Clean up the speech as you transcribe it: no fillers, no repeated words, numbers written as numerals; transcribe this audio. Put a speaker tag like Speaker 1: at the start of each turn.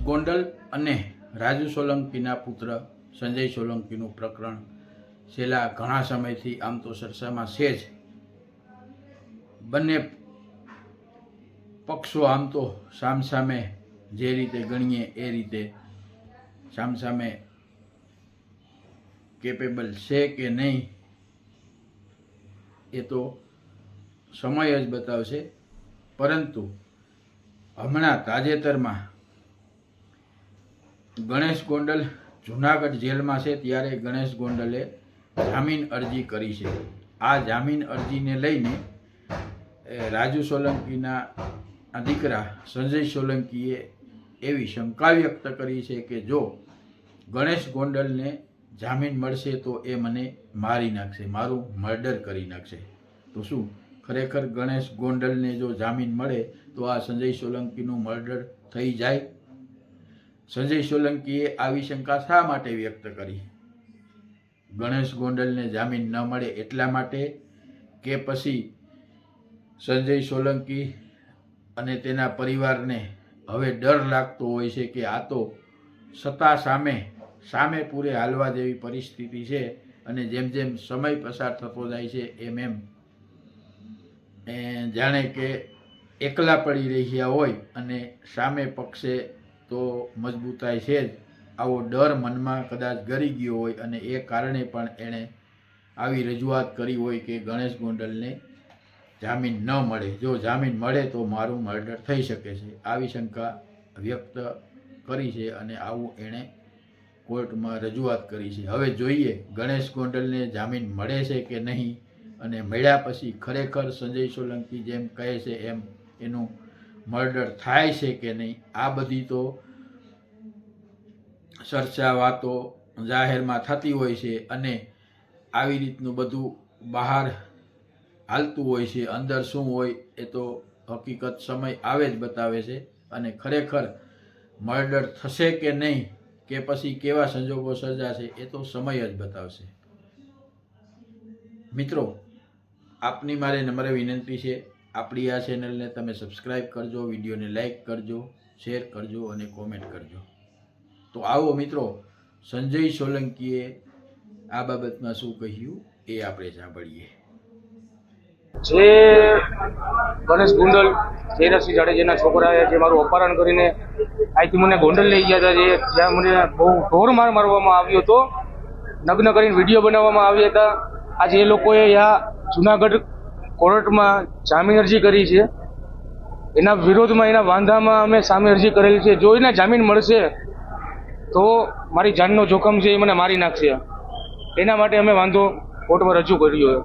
Speaker 1: ગોંડલ અને રાજુ સોલંકીના પુત્ર સંજય સોલંકીનું પ્રકરણ છેલ્લા ઘણા સમયથી આમ તો ચર્ચામાં છે જ. બંને પક્ષો આમ તો સામસામે જે રીતે ગણીએ એ રીતે સામસામે કેપેબલ છે કે નહીં એ તો સમય જ બતાવશે. પરંતુ હમણાં તાજેતરમાં ગણેશ ગોંડલ જૂનાગઢ જેલમાં છે ત્યારે ગણેશ ગોંડલે જામીન અરજી કરી છે. આ જામીન અરજીને લઈને રાજુ સોલંકીના દીકરા સંજય સોલંકીએ એવી શંકા વ્યક્ત કરી છે કે જો ગણેશ ગોંડલને જામીન મળશે તો એ મને મારી નાખશે, મારું મર્ડર કરી નાખશે. તો શું ખરેખર ગણેશ ગોંડલને જો જામીન મળે તો આ સંજય સોલંકીનું મર્ડર થઈ જાય? સંજય સોલંકીએ આવી શંકા શા માટે વ્યક્ત કરી? ગણેશ ગોંડલને જામીન ન મળે એટલા માટે, કે પછી સંજય સોલંકી અને તેના પરિવારને હવે ડર લાગતો હોય છે કે આ તો સત્તા સામે પૂરે હાલવા જેવી પરિસ્થિતિ છે અને જેમ જેમ સમય પસાર થતો જાય છે એમ જાણે કે એકલા પડી રહ્યા હોય અને સામે પક્ષે તો મજબૂતાઈ છે જ. આવો ડર મનમાં કદાચ ગરી ગયો હોય અને એ કારણે પણ એણે આવી રજૂઆત કરી હોય કે ગણેશ ગોંડલને જામીન ન મળે, જો જામીન મળે તો મારું મર્ડર થઈ શકે છે. આવી શંકા વ્યક્ત કરી છે અને આવું એણે કોર્ટમાં રજૂઆત કરી છે. હવે જોઈએ ગણેશ ગોંડલને જામીન મળે છે કે નહીં, અને મળ્યા પછી ખરેખર સંજય સોલંકી જેમ કહે છે એમ એનું મર્ડર થાય છે કે નહીં. આ બધી તો ચર્ચા વાતો જાહેરમાં થતી હોય છે અને આવી રીતનું બધું બહાર હાલતું હોય છે. અંદર શું હોય એ તો હકીકત સમય આવે જ બતાવે છે. અને ખરેખર મર્ડર થશે કે નહીં, કે પછી કેવા સંજોગો સર્જાશે એ તો સમય જ બતાવશે. મિત્રો, આપની મારે નમ્ર વિનંતી છે, આપણી આ ચેનલને તમે સબસ્ક્રાઈબ કરજો, વિડીયોને લાઈક કરજો, શેર કરજો અને કોમેન્ટ કરજો. તો આવો મિત્રો, સંજય સોલંકીએ આ બાબતમાં શું કહ્યું એ આપણે સાંભળીએ.
Speaker 2: જે ગણેશ ગોંડલ જયરાજસિંહ જાડેજાના છોકરાએ જે મારું અપહરણ કરીને અહીંથી મને ગોંડલ લઈ ગયા હતા, જ્યાં મને બહુ ઢોર માર મારવામાં આવ્યો હતો, નગ્ન કરીને વિડીયો બનાવવામાં આવ્યા હતા. આજે એ લોકોએ આ જૂનાગઢ કોર્ટમાં જામીન અરજી કરી છે. એના વિરોધમાં, એના વાંધામાં અમે સામે અરજી કરેલી છે. જો એને જામીન મળશે તો મારી જાનનો જોખમ છે, એ મને મારી નાખશે. એના માટે અમે વાંધો કોર્ટમાં રજૂ કર્યો.